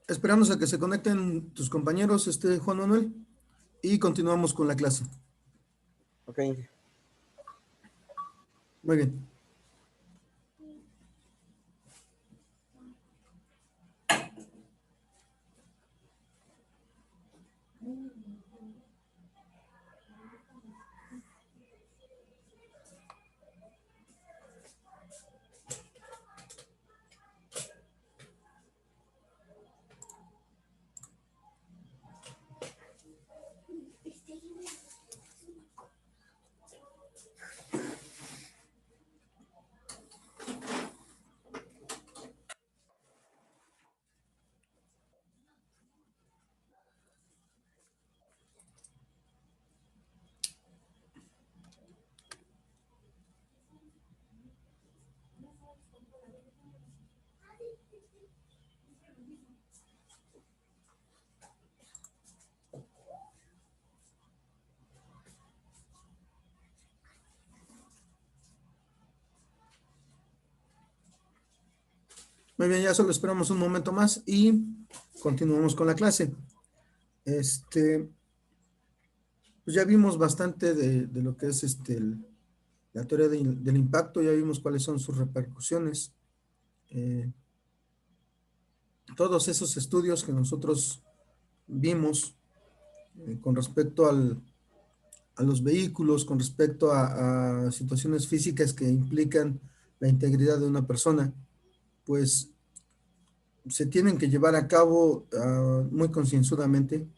Esperamos a que se conecten tus compañeros, Juan Manuel, y continuamos con la clase. Ok. Muy bien. Muy bien, ya solo esperamos un momento más y continuamos con la clase. Pues ya vimos bastante de lo que es la teoría del impacto, ya vimos cuáles son sus repercusiones. Todos esos estudios que nosotros vimos con respecto a los vehículos, con respecto a situaciones físicas que implican la integridad de una persona, pues se tienen que llevar a cabo muy concienzudamente,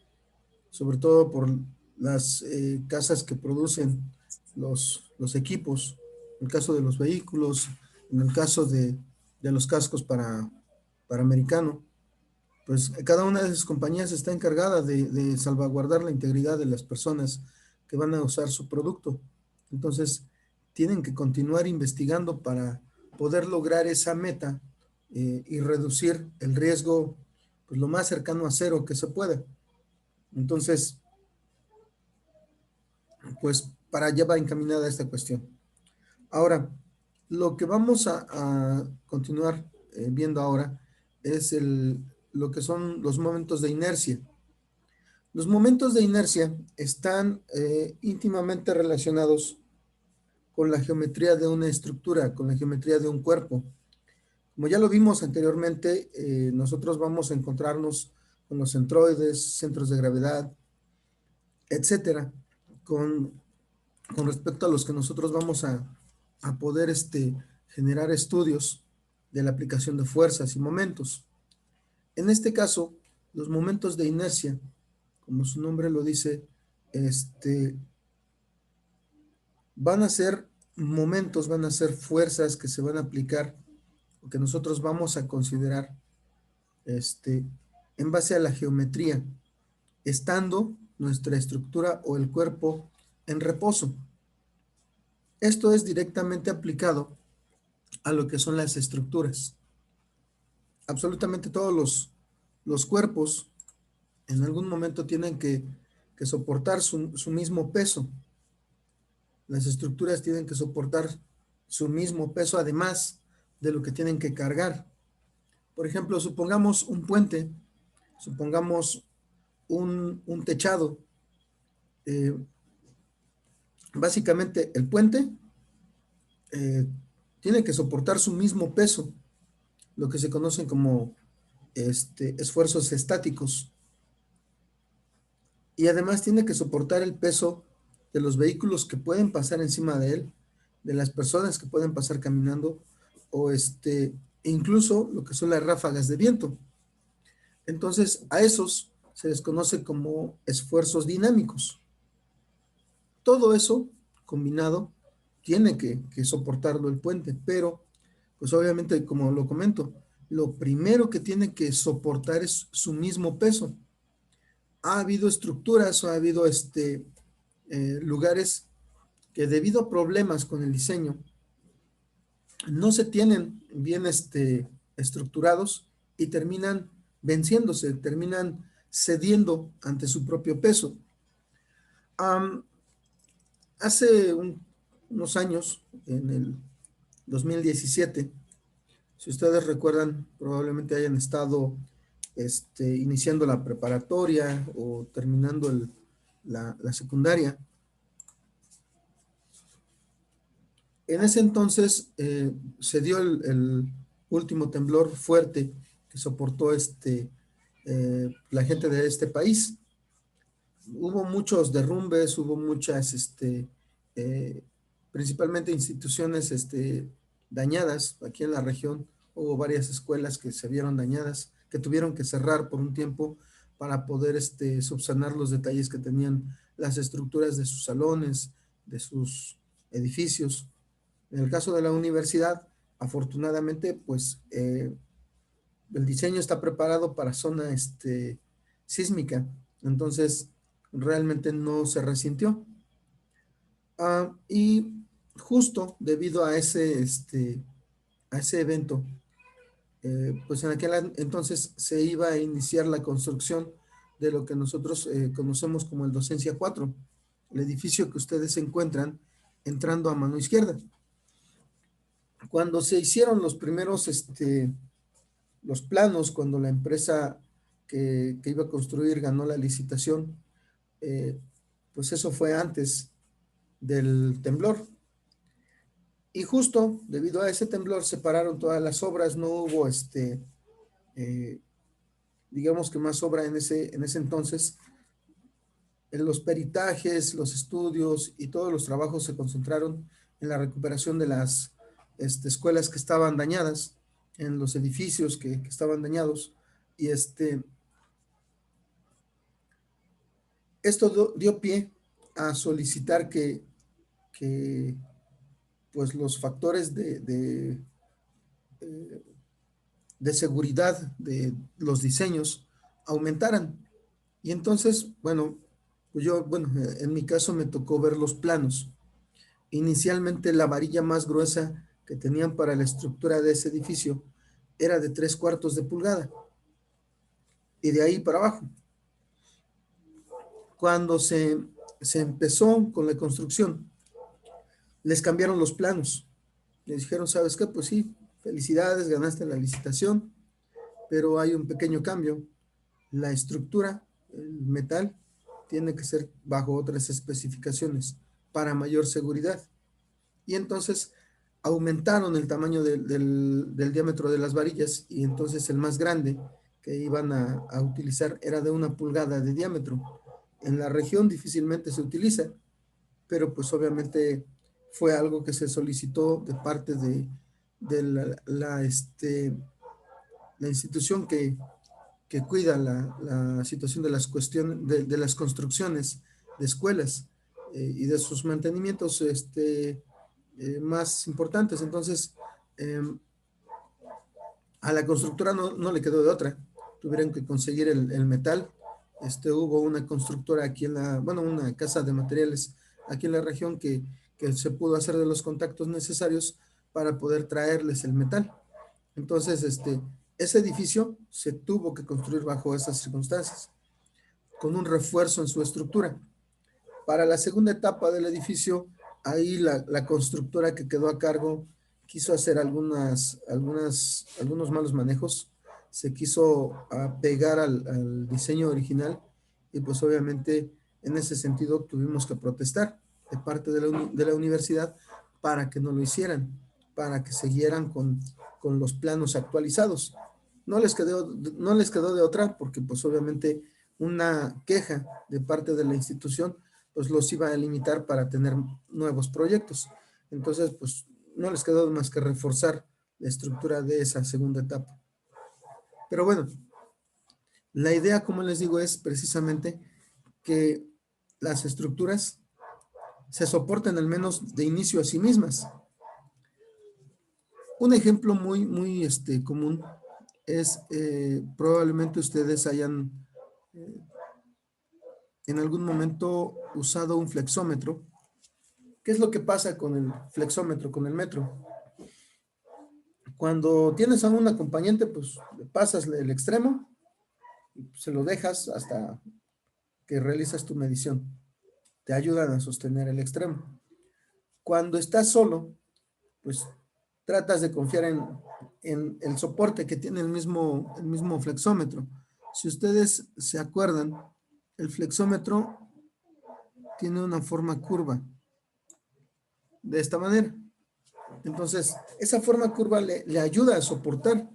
sobre todo por las casas que producen los equipos, en el caso de los vehículos, en el caso de los cascos para americano, pues cada una de esas compañías está encargada de salvaguardar la integridad de las personas que van a usar su producto. Entonces, tienen que continuar investigando para poder lograr esa meta y reducir el riesgo pues, lo más cercano a cero que se pueda. Entonces, pues para allá va encaminada esta cuestión. Ahora, lo que vamos a continuar viendo ahora es lo que son los momentos de inercia. Los momentos de inercia están íntimamente relacionados con la geometría de una estructura, con la geometría de un cuerpo. Como ya lo vimos anteriormente, nosotros vamos a encontrarnos con los centroides, centros de gravedad, etcétera, con respecto a los que nosotros vamos a poder generar estudios de la aplicación de fuerzas y momentos. En este caso, los momentos de inercia, como su nombre lo dice, van a ser momentos, van a ser fuerzas que se van a aplicar o que nosotros vamos a considerar en base a la geometría, estando nuestra estructura o el cuerpo en reposo. Esto es directamente aplicado a lo que son las estructuras. Absolutamente todos los cuerpos en algún momento tienen que soportar su mismo peso. Las estructuras tienen que soportar su mismo peso, además de lo que tienen que cargar. Por ejemplo, supongamos un puente, supongamos un techado. Básicamente, el puente tiene que soportar su mismo peso, lo que se conocen como esfuerzos estáticos. Y además tiene que soportar el peso de los vehículos que pueden pasar encima de él, de las personas que pueden pasar caminando, o incluso lo que son las ráfagas de viento. Entonces, a esos se les conoce como esfuerzos dinámicos. Todo eso combinado tiene que soportarlo el puente, pero, pues obviamente, como lo comento, lo primero que tiene que soportar es su mismo peso. Ha habido estructuras o ha habido lugares que debido a problemas con el diseño no se tienen bien estructurados y terminan venciéndose, terminan cediendo ante su propio peso. Um, hace unos años, en el 2017, si ustedes recuerdan, probablemente hayan estado iniciando la preparatoria o terminando la secundaria. En ese entonces se dio el último temblor fuerte que soportó la gente de este país. Hubo muchos derrumbes, hubo muchas, eh, principalmente instituciones dañadas aquí en la región. Hubo varias escuelas que se vieron dañadas, que tuvieron que cerrar por un tiempo para poder subsanar los detalles que tenían las estructuras de sus salones, de sus edificios. En el caso de la universidad, afortunadamente, pues el diseño está preparado para zona sísmica, entonces realmente no se resintió. Y justo debido a ese evento, pues en aquel entonces se iba a iniciar la construcción de lo que nosotros conocemos como el Docencia 4, el edificio que ustedes encuentran entrando a mano izquierda. Cuando se hicieron los primeros, los planos, cuando la empresa que iba a construir ganó la licitación, eh, pues eso fue antes del temblor. Y justo debido a ese temblor se pararon todas las obras, no hubo, eh, digamos que más obra en ese entonces. En los peritajes, los estudios y todos los trabajos se concentraron en la recuperación de las escuelas que estaban dañadas, en los edificios que estaban dañados. Y esto dio pie a solicitar que pues los factores de seguridad de los diseños aumentaran. Y entonces, bueno, pues bueno, en mi caso me tocó ver los planos. Inicialmente la varilla más gruesa que tenían para la estructura de ese edificio era de 3/4 de pulgada y de ahí para abajo. Cuando se empezó con la construcción, les cambiaron los planos. Les dijeron, ¿sabes qué? Pues sí, felicidades, ganaste la licitación, pero hay un pequeño cambio. La estructura, el metal, tiene que ser bajo otras especificaciones para mayor seguridad. Y entonces aumentaron el tamaño del diámetro de las varillas y entonces el más grande que iban a utilizar era de 1 pulgada de diámetro. En la región difícilmente se utiliza, pero pues obviamente fue algo que se solicitó de parte de la institución que cuida la situación de las cuestiones, de las construcciones de escuelas y de sus mantenimientos más importantes. Entonces, eh, a la constructora no le quedó de otra. Tuvieron que conseguir el metal. Hubo una constructora aquí bueno, una casa de materiales aquí en la región que se pudo hacer de los contactos necesarios para poder traerles el metal. Entonces, ese edificio se tuvo que construir bajo esas circunstancias, con un refuerzo en su estructura. Para la segunda etapa del edificio, ahí la constructora que quedó a cargo quiso hacer algunos malos manejos, se quiso apegar al diseño original y pues obviamente en ese sentido tuvimos que protestar de parte de la universidad para que no lo hicieran, para que siguieran con los planos actualizados. No les quedó de otra porque pues obviamente una queja de parte de la institución pues los iba a limitar para tener nuevos proyectos. Entonces, pues no les quedó más que reforzar la estructura de esa segunda etapa. Pero bueno, la idea, como les digo, es precisamente que las estructuras se soporten al menos de inicio a sí mismas. Un ejemplo muy común es probablemente ustedes hayan en algún momento usado un flexómetro. ¿Qué es lo que pasa con el flexómetro, con el metro? Cuando tienes a un acompañante, pues le pasas el extremo y se lo dejas hasta que realizas tu medición. Te ayudan a sostener el extremo. Cuando estás solo, pues tratas de confiar en el soporte que tiene el mismo flexómetro. Si ustedes se acuerdan, el flexómetro tiene una forma curva, de esta manera. Entonces, esa forma curva le ayuda a soportar.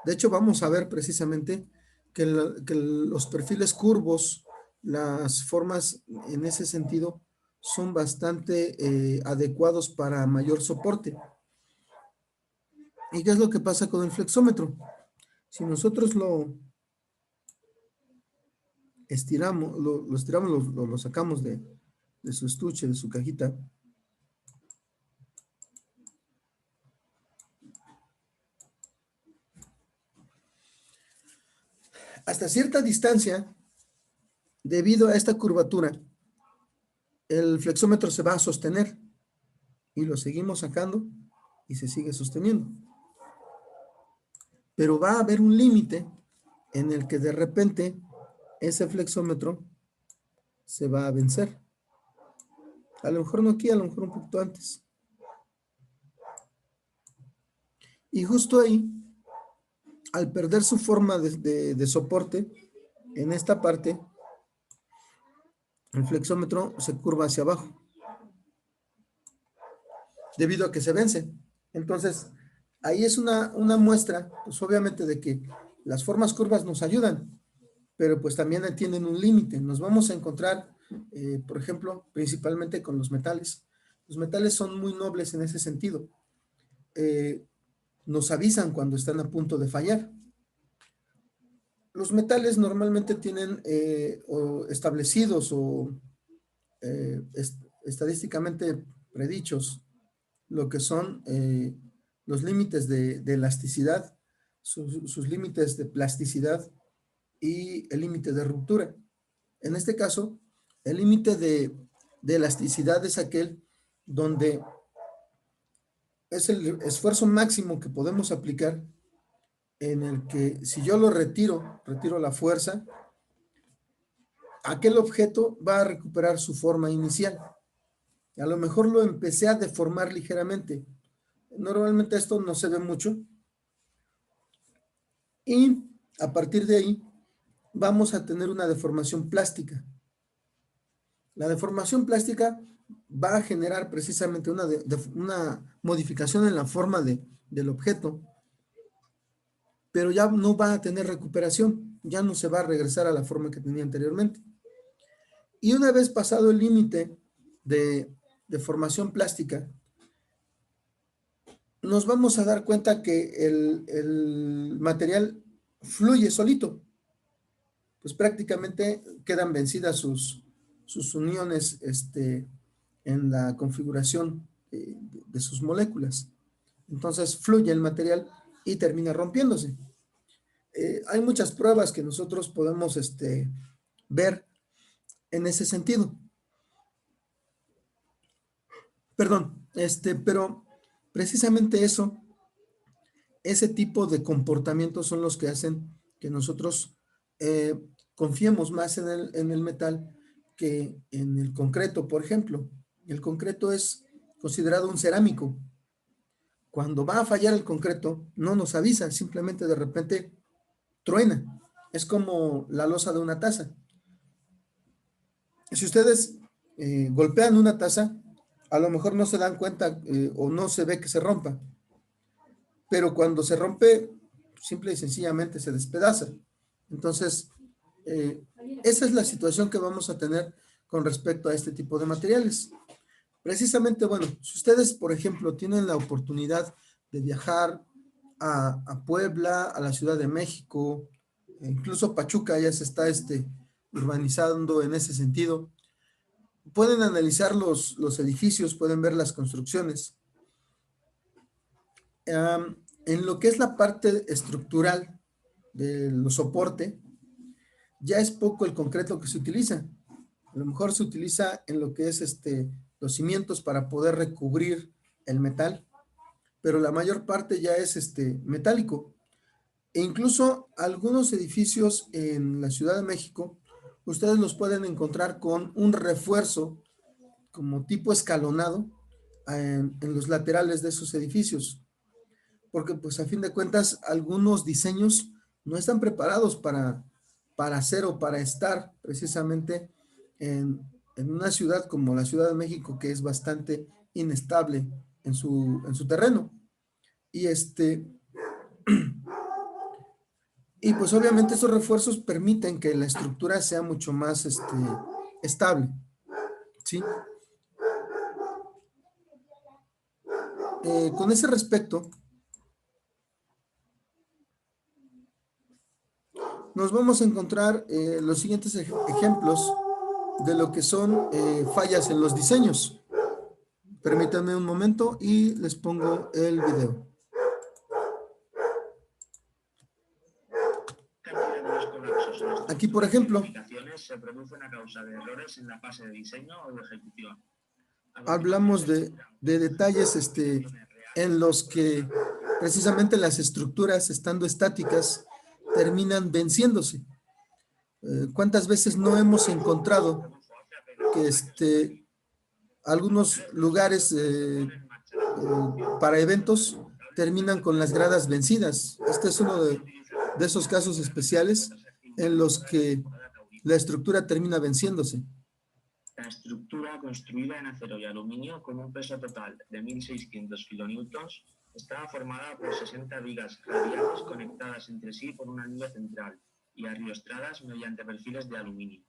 De hecho, vamos a ver precisamente que los perfiles curvos, las formas en ese sentido, son bastante adecuados para mayor soporte. ¿Y qué es lo que pasa con el flexómetro? Si nosotros lo estiramos, lo estiramos, lo sacamos de su estuche, de su cajita, hasta cierta distancia, debido a esta curvatura, el flexómetro se va a sostener y lo seguimos sacando y se sigue sosteniendo. Pero va a haber un límite en el que de repente ese flexómetro se va a vencer. A lo mejor no aquí, a lo mejor un poquito antes. Y justo ahí, al perder su forma de soporte, en esta parte, el flexómetro se curva hacia abajo, debido a que se vence. Entonces, ahí es una muestra, pues obviamente, de que las formas curvas nos ayudan, pero pues también tienen un límite. Nos vamos a encontrar, por ejemplo, principalmente con los metales. Los metales son muy nobles en ese sentido. Nos avisan cuando están a punto de fallar. Los metales normalmente tienen establecidos o estadísticamente predichos lo que son los límites de elasticidad, sus límites de plasticidad y el límite de ruptura. En este caso, el límite de elasticidad es aquel donde es el esfuerzo máximo que podemos aplicar, en el que si yo lo retiro la fuerza, aquel objeto va a recuperar su forma inicial. A lo mejor lo empecé a deformar ligeramente. Normalmente esto no se ve mucho. Y a partir de ahí vamos a tener una deformación plástica. La deformación plástica va a generar precisamente una modificación en la forma del objeto, pero ya no va a tener recuperación, ya no se va a regresar a la forma que tenía anteriormente. Y una vez pasado el límite de deformación plástica, nos vamos a dar cuenta que el material fluye solito, pues prácticamente quedan vencidas sus uniones en la configuración de sus moléculas. Entonces fluye el material y termina rompiéndose. Hay muchas pruebas que nosotros podemos ver en ese sentido. Perdón, pero precisamente eso, ese tipo de comportamientos son los que hacen que nosotros confiemos más en el metal que en el concreto, por ejemplo. El concreto es considerado un cerámico. Cuando va a fallar el concreto, no nos avisa, simplemente de repente truena. Es como la losa de una taza. Si ustedes golpean una taza, a lo mejor no se dan cuenta o no se ve que se rompa, pero cuando se rompe, simple y sencillamente se despedaza. Entonces, esa es la situación que vamos a tener con respecto a este tipo de materiales. Precisamente, bueno, si ustedes, por ejemplo, tienen la oportunidad de viajar a Puebla, a la Ciudad de México, incluso Pachuca ya se está urbanizando en ese sentido, pueden analizar los edificios, pueden ver las construcciones. En lo que es la parte estructural del soporte, ya es poco el concreto que se utiliza. A lo mejor se utiliza en lo que es los cimientos para poder recubrir el metal, pero la mayor parte ya es metálico. E incluso algunos edificios en la Ciudad de México, ustedes los pueden encontrar con un refuerzo como tipo escalonado en los laterales de esos edificios, porque pues a fin de cuentas algunos diseños no están preparados para hacer o para estar precisamente en una ciudad como la Ciudad de México, que es bastante inestable en su terreno. Y y pues obviamente esos refuerzos permiten que la estructura sea mucho más estable, ¿sí? Con ese respecto, nos vamos a encontrar los siguientes ejemplos de lo que son fallas en los diseños. Permítanme un momento y les pongo el video. Aquí, por ejemplo, se producen a causa de errores en la fase de diseño o de ejecución. Hablamos de detalles en los que precisamente las estructuras, estando estáticas, terminan venciéndose. ¿Cuántas veces no hemos encontrado que algunos lugares para eventos terminan con las gradas vencidas? Este es uno de esos casos especiales en los que la estructura termina venciéndose. La estructura, construida en acero y aluminio con un peso total de 1.600 kilonewtons, estaba formada por 60 vigas radiales conectadas entre sí por un anillo central y arriostradas mediante perfiles de aluminio.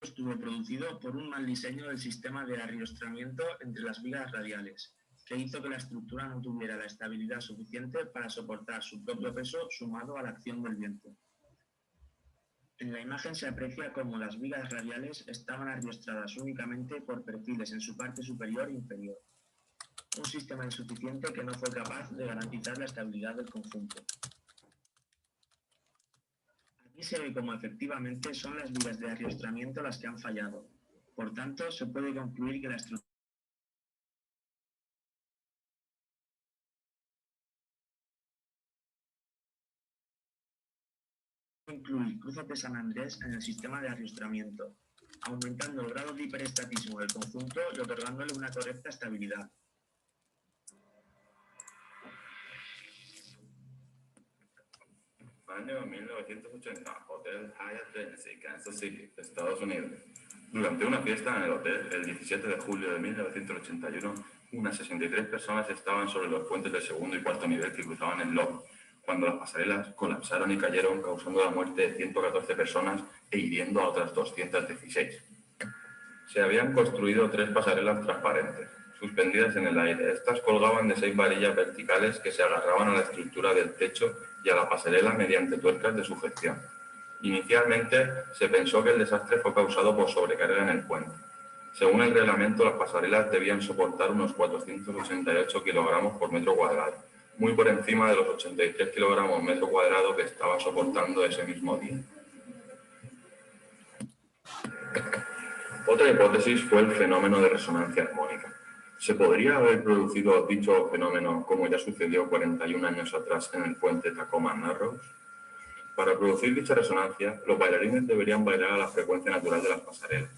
Estuvo producido por un mal diseño del sistema de arriostramiento entre las vigas radiales, que hizo que la estructura no tuviera la estabilidad suficiente para soportar su propio peso sumado a la acción del viento. En la imagen se aprecia cómo las vigas radiales estaban arriostradas únicamente por perfiles en su parte superior e inferior. Un sistema insuficiente que no fue capaz de garantizar la estabilidad del conjunto. Aquí se ve cómo efectivamente son las vigas de arriostramiento las que han fallado. Por tanto, se puede concluir que la estructura incluir cruces de San Andrés en el sistema de arriostramiento, aumentando el grado de hiperestatismo del conjunto y otorgándole una correcta estabilidad. Año 1980, Hotel Hyatt Regency, Kansas City, Estados Unidos. Durante una fiesta en el hotel, el 17 de julio de 1981, unas 63 personas estaban sobre los puentes del segundo y cuarto nivel que cruzaban el lobo, cuando las pasarelas colapsaron y cayeron, causando la muerte de 114 personas e hiriendo a otras 216. Se habían construido 3 pasarelas transparentes, suspendidas en el aire. Estas colgaban de 6 varillas verticales que se agarraban a la estructura del techo y a la pasarela mediante tuercas de sujeción. Inicialmente se pensó que el desastre fue causado por sobrecarga en el puente. Según el reglamento, las pasarelas debían soportar unos 488 kilogramos por metro cuadrado, muy por encima de los 83 kilogramos metro cuadrado que estaba soportando ese mismo día. Otra hipótesis fue el fenómeno de resonancia armónica. ¿Se podría haber producido dicho fenómeno como ya sucedió 41 años atrás en el puente Tacoma Narrows? Para producir dicha resonancia, los bailarines deberían bailar a la frecuencia natural de las pasarelas.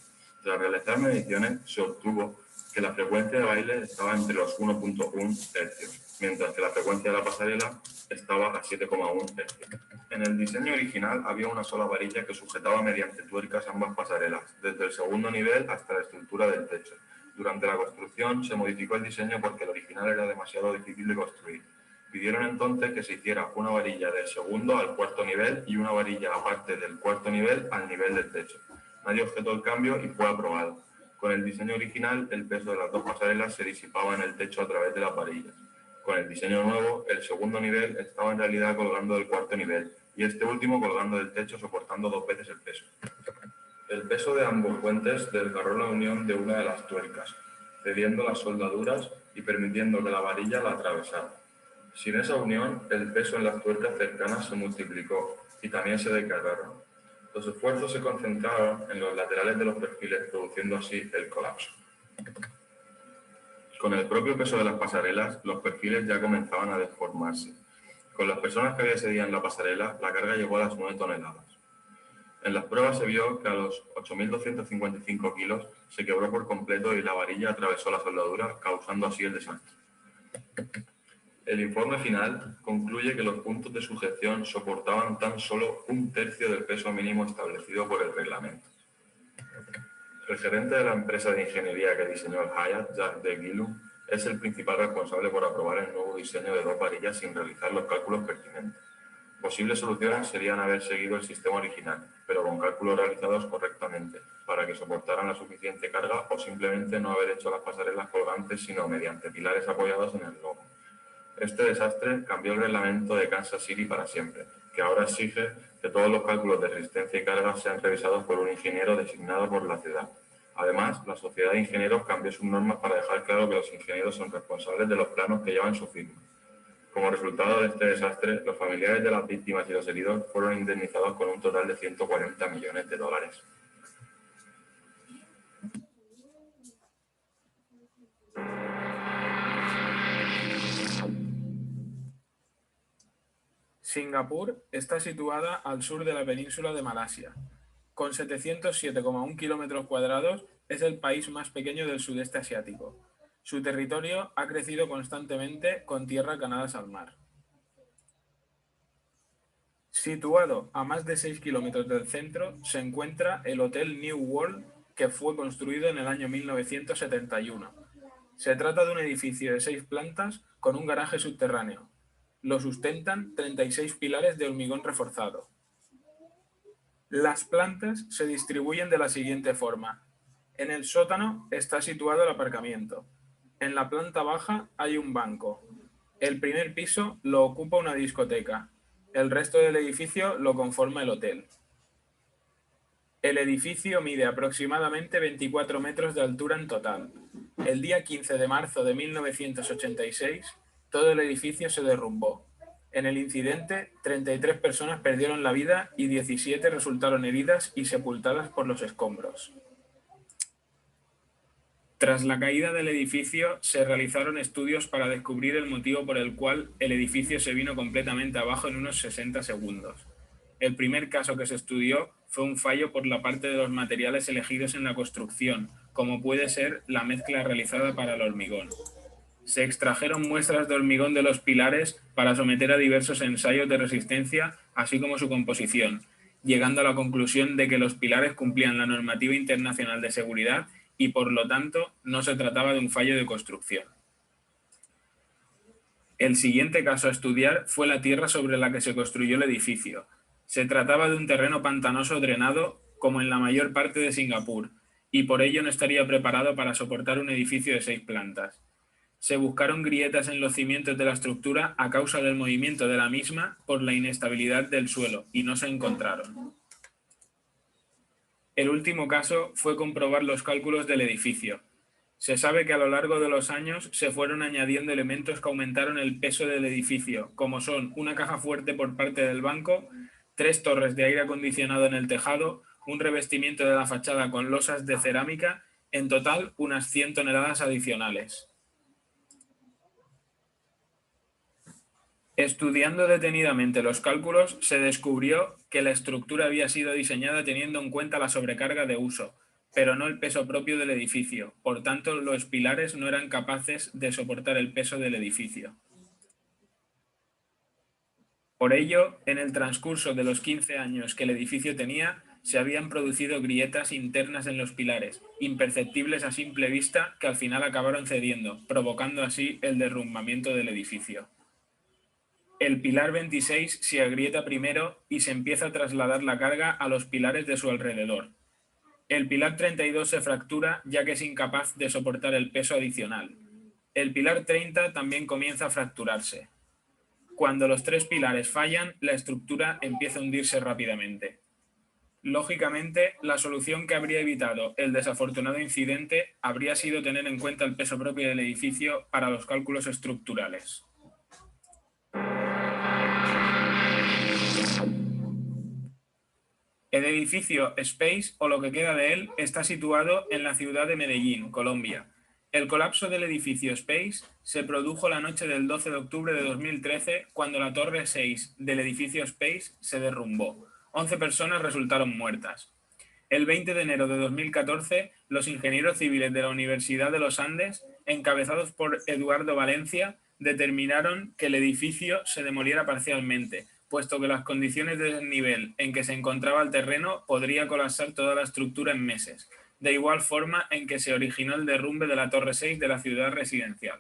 Tras realizar mediciones, se obtuvo que la frecuencia de baile estaba entre los 1.1 hercios, mientras que la frecuencia de la pasarela estaba a 7,1 hercios. En el diseño original había una sola varilla que sujetaba mediante tuercas ambas pasarelas, desde el segundo nivel hasta la estructura del techo. Durante la construcción se modificó el diseño porque el original era demasiado difícil de construir. Pidieron entonces que se hiciera una varilla del segundo al cuarto nivel y una varilla aparte del cuarto nivel al nivel del techo. Nadie objetó el cambio y fue aprobado. Con el diseño original, el peso de las dos pasarelas se disipaba en el techo a través de las varillas. Con el diseño nuevo, el segundo nivel estaba en realidad colgando del cuarto nivel y este último colgando del techo soportando 2 veces el peso. El peso de ambos puentes desgarró la unión de una de las tuercas, cediendo las soldaduras y permitiendo que la varilla la atravesara. Sin esa unión, el peso en las tuercas cercanas se multiplicó y también se desgarraron. Los esfuerzos se concentraron en los laterales de los perfiles, produciendo así el colapso. Con el propio peso de las pasarelas, los perfiles ya comenzaban a deformarse. Con las personas que había ese día en la pasarela, la carga llegó a las 9 toneladas. En las pruebas se vio que a los 8.255 kilos se quebró por completo y la varilla atravesó la soldadura, causando así el desastre. El informe final concluye que los puntos de sujeción soportaban tan solo 1/3 del peso mínimo establecido por el reglamento. El gerente de la empresa de ingeniería que diseñó el Hyatt, Jacques de Guillaume, es el principal responsable por aprobar el nuevo diseño de 2 varillas sin realizar los cálculos pertinentes. Posibles soluciones serían haber seguido el sistema original, pero con cálculos realizados correctamente, para que soportaran la suficiente carga o simplemente no haber hecho las pasarelas colgantes, sino mediante pilares apoyados en el lomo. Este desastre cambió el reglamento de Kansas City para siempre, que ahora exige que todos los cálculos de resistencia y carga sean revisados por un ingeniero designado por la ciudad. Además, la Sociedad de Ingenieros cambió sus normas para dejar claro que los ingenieros son responsables de los planos que llevan su firma. Como resultado de este desastre, los familiares de las víctimas y los heridos fueron indemnizados con un total de $140 millones. Singapur está situada al sur de la península de Malasia. Con 707,1 kilómetros cuadrados, es el país más pequeño del sudeste asiático. Su territorio ha crecido constantemente con tierra ganadas al mar. Situado a más de 6 kilómetros del centro, se encuentra el Hotel New World, que fue construido en el año 1971. Se trata de un edificio de 6 plantas con un garaje subterráneo. Lo sustentan 36 pilares de hormigón reforzado. Las plantas se distribuyen de la siguiente forma. En el sótano está situado el aparcamiento. En la planta baja hay un banco. El primer piso lo ocupa una discoteca. El resto del edificio lo conforma el hotel. El edificio mide aproximadamente 24 metros de altura en total. El día 15 de marzo de 1986, todo el edificio se derrumbó. En el incidente, 33 personas perdieron la vida y 17 resultaron heridas y sepultadas por los escombros. Tras la caída del edificio, se realizaron estudios para descubrir el motivo por el cual el edificio se vino completamente abajo en unos 60 segundos. El primer caso que se estudió fue un fallo por la parte de los materiales elegidos en la construcción, como puede ser la mezcla realizada para el hormigón. Se extrajeron muestras de hormigón de los pilares para someter a diversos ensayos de resistencia, así como su composición, llegando a la conclusión de que los pilares cumplían la normativa internacional de seguridad y, por lo tanto, no se trataba de un fallo de construcción. El siguiente caso a estudiar fue la tierra sobre la que se construyó el edificio. Se trataba de un terreno pantanoso drenado, como en la mayor parte de Singapur, y por ello no estaría preparado para soportar un edificio de 6 plantas. Se buscaron grietas en los cimientos de la estructura a causa del movimiento de la misma por la inestabilidad del suelo y no se encontraron. El último caso fue comprobar los cálculos del edificio. Se sabe que a lo largo de los años se fueron añadiendo elementos que aumentaron el peso del edificio, como son una caja fuerte por parte del banco, 3 torres de aire acondicionado en el tejado, un revestimiento de la fachada con losas de cerámica, en total unas 100 toneladas adicionales. Estudiando detenidamente los cálculos, se descubrió que la estructura había sido diseñada teniendo en cuenta la sobrecarga de uso, pero no el peso propio del edificio. Por tanto, los pilares no eran capaces de soportar el peso del edificio. Por ello, en el transcurso de los 15 años que el edificio tenía, se habían producido grietas internas en los pilares, imperceptibles a simple vista, que al final acabaron cediendo, provocando así el derrumbamiento del edificio. El pilar 26 se agrieta primero y se empieza a trasladar la carga a los pilares de su alrededor. El pilar 32 se fractura ya que es incapaz de soportar el peso adicional. El pilar 30 también comienza a fracturarse. Cuando los tres pilares fallan, la estructura empieza a hundirse rápidamente. Lógicamente, la solución que habría evitado el desafortunado incidente habría sido tener en cuenta el peso propio del edificio para los cálculos estructurales. El edificio Space, o lo que queda de él, está situado en la ciudad de Medellín, Colombia. El colapso del edificio Space se produjo la noche del 12 de octubre de 2013, cuando la torre 6 del edificio Space se derrumbó. 11 personas resultaron muertas. El 20 de enero de 2014, los ingenieros civiles de la Universidad de los Andes, encabezados por Eduardo Valencia, determinaron que el edificio se demoliera parcialmente, puesto que las condiciones de desnivel en que se encontraba el terreno podría colapsar toda la estructura en meses, de igual forma en que se originó el derrumbe de la Torre 6 de la ciudad residencial.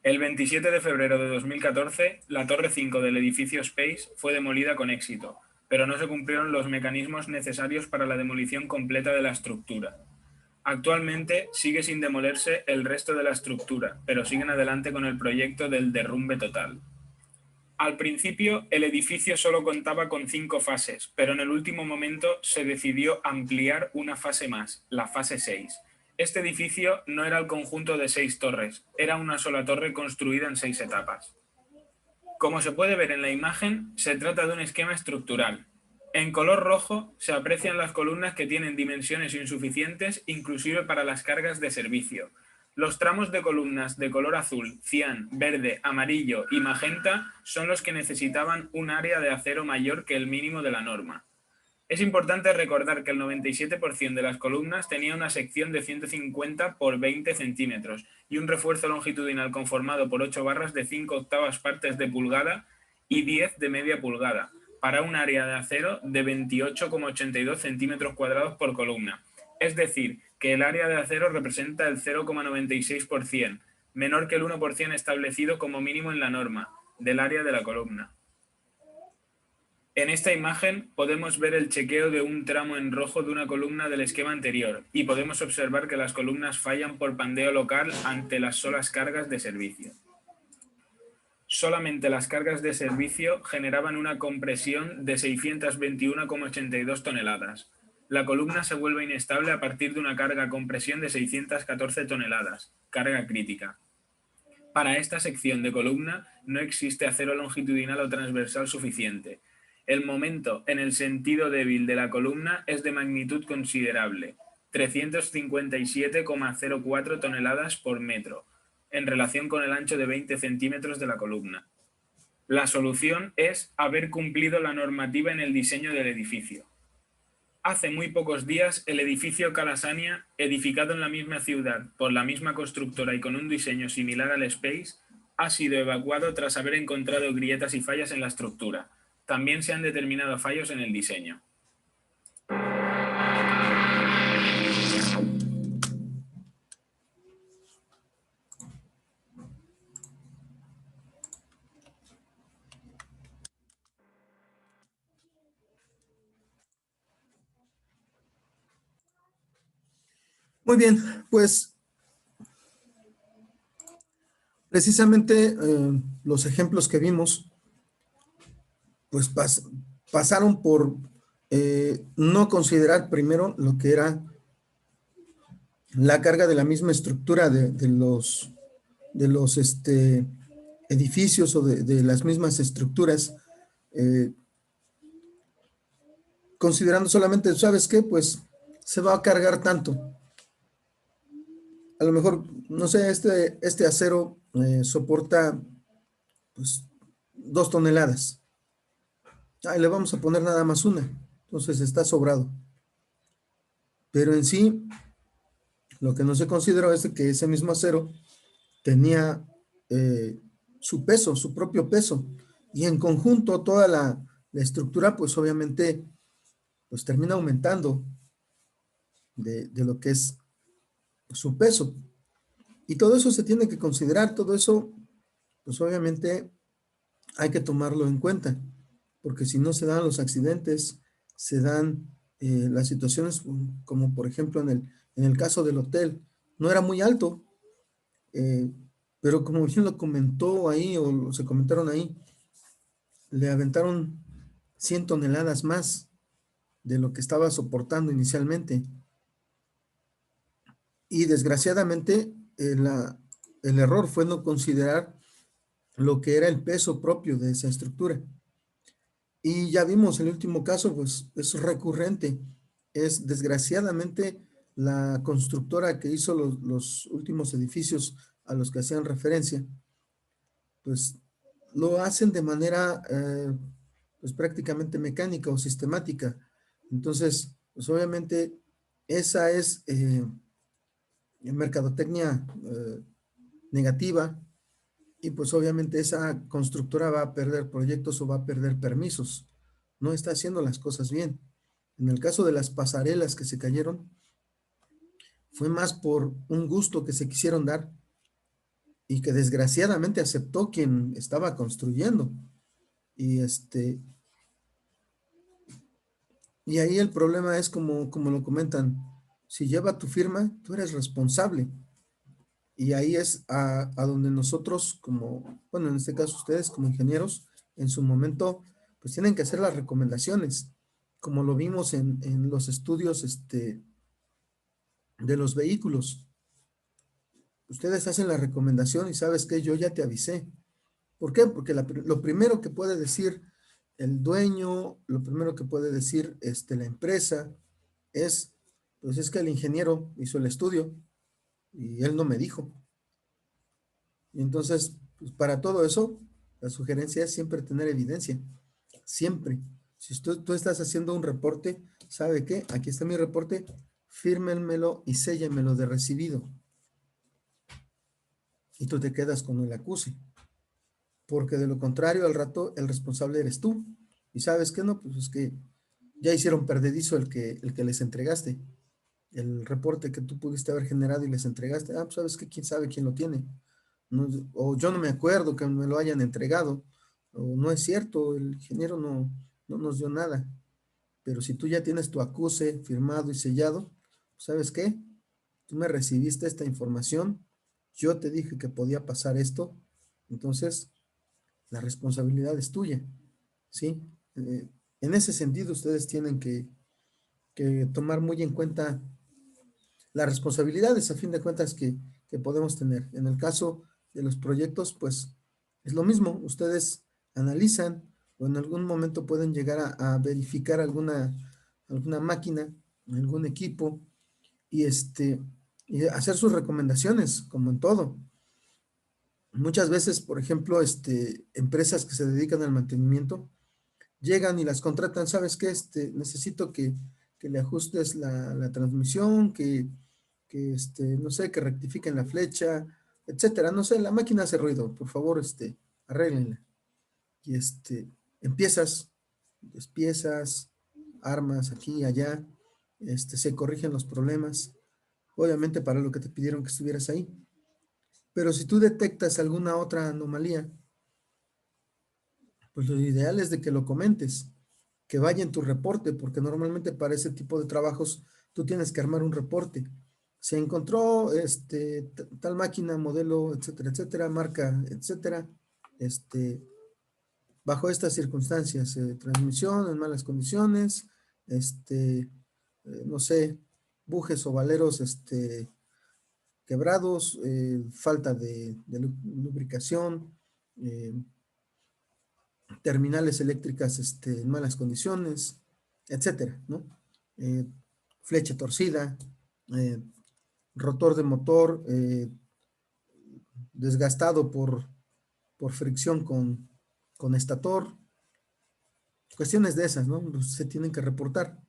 El 27 de febrero de 2014, la Torre 5 del edificio Space fue demolida con éxito, pero no se cumplieron los mecanismos necesarios para la demolición completa de la estructura. Actualmente sigue sin demolerse el resto de la estructura, pero siguen adelante con el proyecto del derrumbe total. Al principio, el edificio solo contaba con 5 fases, pero en el último momento se decidió ampliar una fase más, la fase 6. Este edificio no era el conjunto de 6 torres, era una sola torre construida en 6 etapas. Como se puede ver en la imagen, se trata de un esquema estructural. En color rojo se aprecian las columnas que tienen dimensiones insuficientes, inclusive para las cargas de servicio. Los tramos de columnas de color azul, cian, verde, amarillo y magenta son los que necesitaban un área de acero mayor que el mínimo de la norma. Es importante recordar que el 97% de las columnas tenía una sección de 150 por 20 centímetros y un refuerzo longitudinal conformado por 8 barras de 5/8 partes de pulgada y 10 de media pulgada, para un área de acero de 28,82 centímetros cuadrados por columna. Es decir, que el área de acero representa el 0,96%, menor que el 1% establecido como mínimo en la norma, del área de la columna. En esta imagen podemos ver el chequeo de un tramo en rojo de una columna del esquema anterior y podemos observar que las columnas fallan por pandeo local ante las solas cargas de servicio. Solamente las cargas de servicio generaban una compresión de 621,82 toneladas. La columna se vuelve inestable a partir de una carga-compresión de 614 toneladas, carga crítica. Para esta sección de columna no existe acero longitudinal o transversal suficiente. El momento en el sentido débil de la columna es de magnitud considerable, 357,04 toneladas por metro, en relación con el ancho de 20 centímetros de la columna. La solución es haber cumplido la normativa en el diseño del edificio. Hace muy pocos días, el edificio Calasania, edificado en la misma ciudad por la misma constructora y con un diseño similar al Space, ha sido evacuado tras haber encontrado grietas y fallas en la estructura. También se han determinado fallos en el diseño. Muy bien, pues precisamente los ejemplos que vimos, pues pasaron por no considerar primero lo que era la carga de la misma estructura de los edificios o de las mismas estructuras, considerando solamente, ¿sabes qué? Pues se va a cargar tanto. A lo mejor, no sé, este acero soporta pues 2 toneladas. Le vamos a poner nada más una. Entonces está sobrado. Pero en sí, lo que no se consideró es que ese mismo acero tenía su peso, su propio peso. Y en conjunto toda la estructura, pues obviamente, pues termina aumentando de lo que es su peso. Y todo eso se tiene que considerar, todo eso, pues obviamente hay que tomarlo en cuenta, porque si no se dan los accidentes, se dan las situaciones como por ejemplo en el caso del hotel, no era muy alto, eh, pero como bien lo comentó ahí o se comentaron ahí, le aventaron 100 toneladas más de lo que estaba soportando inicialmente. Y desgraciadamente el error fue no considerar lo que era el peso propio de esa estructura. Y ya vimos el último caso, pues es recurrente. Es desgraciadamente la constructora que hizo los últimos edificios a los que hacían referencia, pues lo hacen de manera pues prácticamente mecánica o sistemática. Entonces, pues obviamente esa es mercadotecnia negativa y pues obviamente esa constructora va a perder proyectos o va a perder permisos. No está haciendo las cosas bien. En el caso de las pasarelas que se cayeron, fue más por un gusto que se quisieron dar y que desgraciadamente aceptó quien estaba construyendo. Y y ahí el problema es como lo comentan, si lleva tu firma, tú eres responsable. Y ahí es a donde nosotros como, bueno, en este caso ustedes como ingenieros, en su momento, pues tienen que hacer las recomendaciones, como lo vimos en los estudios de los vehículos. Ustedes hacen la recomendación y sabes que yo ya te avisé. ¿Por qué? Porque lo primero que puede decir el dueño, lo primero que puede decir la empresa es, pues es que el ingeniero hizo el estudio y él no me dijo. Y entonces, pues para todo eso, la sugerencia es siempre tener evidencia, siempre. Si tú estás haciendo un reporte, ¿sabe qué? Aquí está mi reporte, fírmenmelo y séllenmelo de recibido. Y tú te quedas con el acuse. Porque de lo contrario, al rato el responsable eres tú. Y sabes qué no, pues es que ya hicieron perdedizo el que les entregaste. El reporte que tú pudiste haber generado y les entregaste. Ah, pues sabes que quién sabe quién lo tiene. No, o yo no me acuerdo que me lo hayan entregado, o no es cierto, el ingeniero no nos dio nada. Pero si tú ya tienes tu acuse firmado y sellado, ¿sabes qué? Tú me recibiste esta información, yo te dije que podía pasar esto, entonces la responsabilidad es tuya, ¿sí? En ese sentido, ustedes tienen que tomar muy en cuenta las responsabilidades, a fin de cuentas, que podemos tener. En el caso de los proyectos, pues es lo mismo. Ustedes analizan o en algún momento pueden llegar a verificar alguna máquina, algún equipo y, y hacer sus recomendaciones, como en todo. Muchas veces, por ejemplo, empresas que se dedican al mantenimiento llegan y las contratan, ¿sabes qué? Necesito que le ajustes la transmisión, no sé, que rectifiquen la flecha, etcétera. No sé, la máquina hace ruido, por favor, arréglenla. Y empiezas, despiezas, armas aquí y allá, se corrigen los problemas, obviamente para lo que te pidieron que estuvieras ahí. Pero si tú detectas alguna otra anomalía, pues lo ideal es de que lo comentes, que vaya en tu reporte, porque normalmente para ese tipo de trabajos tú tienes que armar un reporte. Se encontró tal máquina, modelo, etcétera, etcétera, marca, etcétera, bajo estas circunstancias, transmisión en malas condiciones, no sé, bujes o valeros quebrados, falta de lubricación, terminales eléctricas en malas condiciones, etcétera, ¿no? Eh, flecha torcida, eh, rotor de motor desgastado por fricción con estator, cuestiones de esas, ¿no? Pues se tienen que reportar.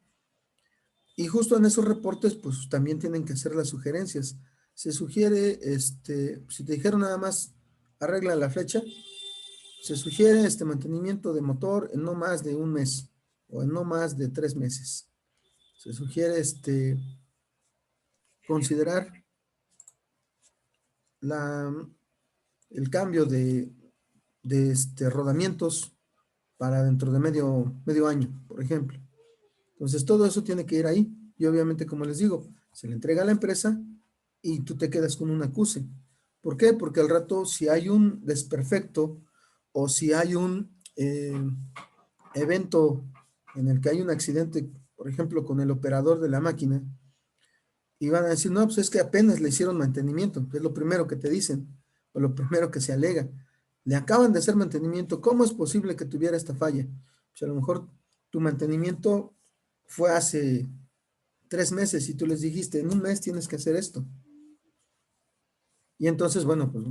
Y justo en esos reportes, pues también tienen que hacer las sugerencias. Se sugiere, si te dijeron nada más, arregla la flecha, se sugiere este mantenimiento de motor en no más de un mes o en no más de 3 meses. Se sugiere considerar el cambio rodamientos para dentro de medio año, por ejemplo. Entonces, todo eso tiene que ir ahí. Y obviamente, como les digo, se le entrega a la empresa y tú te quedas con un acuse. ¿Por qué? Porque al rato, si hay un desperfecto o si hay un evento en el que hay un accidente, por ejemplo, con el operador de la máquina, y van a decir, no, pues es que apenas le hicieron mantenimiento, es lo primero que te dicen, o lo primero que se alega. Le acaban de hacer mantenimiento, ¿cómo es posible que tuviera esta falla? Pues a lo mejor tu mantenimiento fue hace 3 meses y tú les dijiste, en un mes tienes que hacer esto. Y entonces, bueno, pues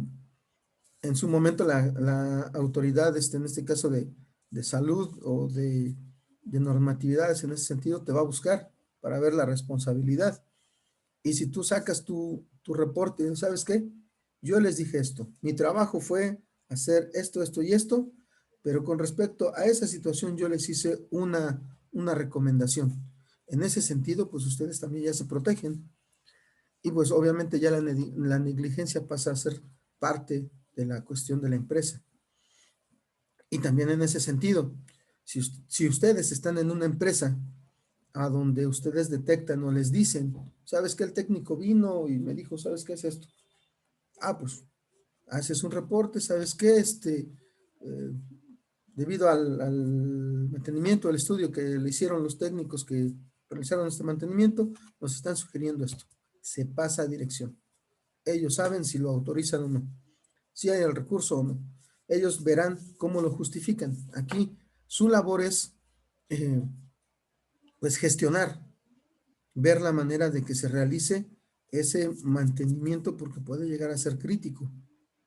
en su momento la autoridad, en este caso de salud o de normatividades en ese sentido, te va a buscar para ver la responsabilidad. Y si tú sacas tu reporte, ¿sabes qué? Yo les dije esto, mi trabajo fue hacer esto, esto y esto, pero con respecto a esa situación yo les hice una recomendación. En ese sentido, pues ustedes también ya se protegen. Y pues obviamente ya la negligencia pasa a ser parte de la cuestión de la empresa. Y también en ese sentido, si ustedes están en una empresa a donde ustedes detectan o les dicen, ¿sabes qué? El técnico vino y me dijo, ¿sabes qué es esto? Ah, pues haces un reporte, ¿sabes qué? Debido al mantenimiento, al estudio que le hicieron los técnicos que realizaron este mantenimiento, nos están sugiriendo esto. Se pasa a dirección. Ellos saben si lo autorizan o no, si hay el recurso o no. Ellos verán cómo lo justifican. Aquí su labor es pues gestionar, ver la manera de que se realice ese mantenimiento porque puede llegar a ser crítico,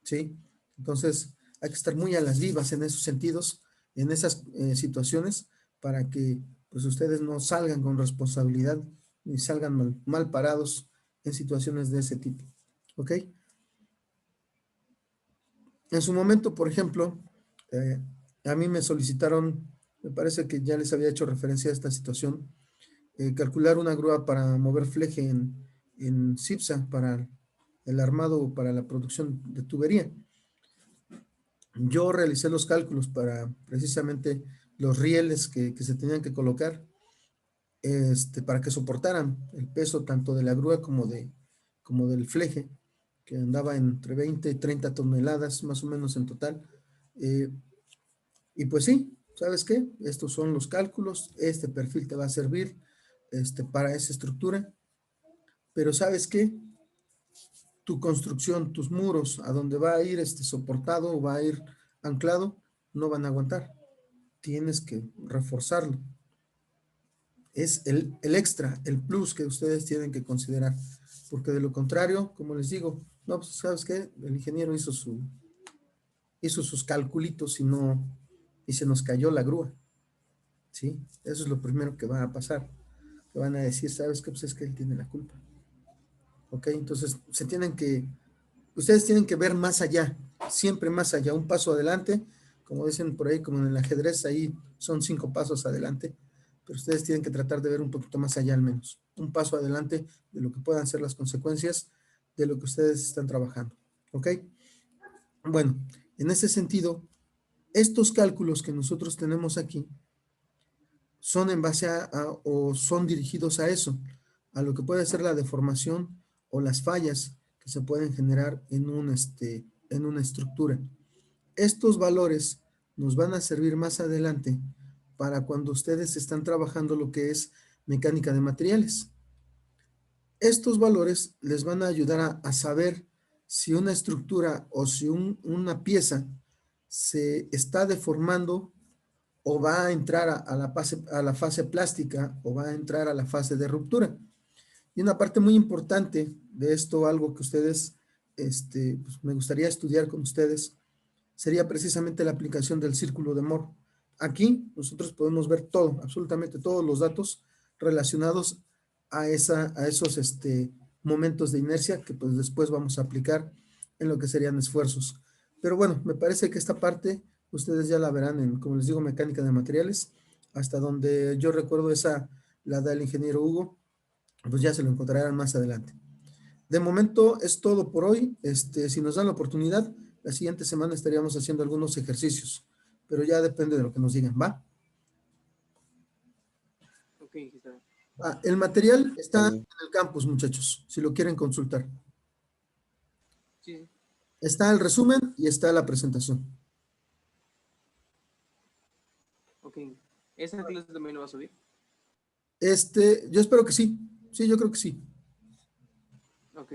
¿sí? Entonces hay que estar muy a las vivas en esos sentidos, en esas situaciones, para que pues ustedes no salgan con responsabilidad ni salgan mal parados en situaciones de ese tipo, ¿ok? En su momento, por ejemplo, a mí me solicitaron, me parece que ya les había hecho referencia a esta situación, calcular una grúa para mover fleje en CIPSA para el armado, para la producción de tubería. Yo realicé los cálculos para precisamente los rieles que se tenían que colocar para que soportaran el peso tanto de la grúa como del fleje, que andaba entre 20 y 30 toneladas más o menos en total. Y pues sí, ¿sabes qué? Estos son los cálculos, este perfil te va a servir para esa estructura, pero ¿sabes qué? Tu construcción, tus muros, a donde va a ir soportado o va a ir anclado, no van a aguantar. Tienes que reforzarlo. Es el extra, el plus que ustedes tienen que considerar, porque de lo contrario, como les digo, no, pues ¿sabes qué? El ingeniero hizo sus calculitos y se nos cayó la grúa, ¿sí? Eso es lo primero que va a pasar. Que van a decir, ¿sabes qué? Pues es que él tiene la culpa. ¿Ok? Entonces, ustedes tienen que ver más allá, siempre más allá, un paso adelante, como dicen por ahí, como en el ajedrez, ahí son 5 pasos adelante, pero ustedes tienen que tratar de ver un poquito más allá al menos, un paso adelante de lo que puedan ser las consecuencias de lo que ustedes están trabajando, ¿ok? Bueno, en ese sentido, estos cálculos que nosotros tenemos aquí son en base o son dirigidos a eso, a lo que puede ser la deformación o las fallas que se pueden generar en una estructura. Estos valores nos van a servir más adelante para cuando ustedes están trabajando lo que es mecánica de materiales. Estos valores les van a ayudar a saber si una estructura o si una pieza se está deformando o va a entrar a la fase plástica o va a entrar a la fase de ruptura. Y una parte muy importante de esto, algo que ustedes, pues me gustaría estudiar con ustedes, sería precisamente la aplicación del círculo de Moore. Aquí nosotros podemos ver todo, absolutamente todos los datos relacionados a esos momentos de inercia que pues después vamos a aplicar en lo que serían esfuerzos. Pero bueno, me parece que esta parte ustedes ya la verán en, como les digo, mecánica de materiales, hasta donde yo recuerdo esa la da el ingeniero Hugo, pues ya se lo encontrarán más adelante. De momento es todo por hoy. Si nos dan la oportunidad, La siguiente semana estaríamos haciendo algunos ejercicios, pero ya depende de lo que nos digan, ¿va? Ok, está bien. El material está en el campus, muchachos, si lo quieren consultar. Sí, sí. Está el resumen y está la presentación. Ok. ¿Esa clase también lo va a subir? Yo espero que sí. Sí, yo creo que sí. Ok.